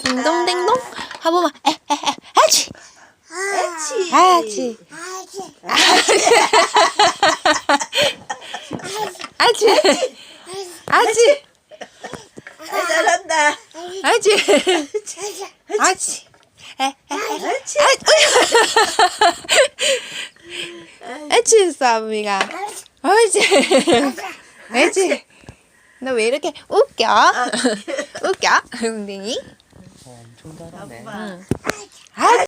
딩동댕동. 한 번만. 아치. 애치. 아치. 아치. 잘한다. 아치. 아치. 아치 했어, 아미가. 아치. 아치. 너 왜 이렇게 웃겨? 웃겨? 웅댕이? 엄청 잘하네. 아빠. 아,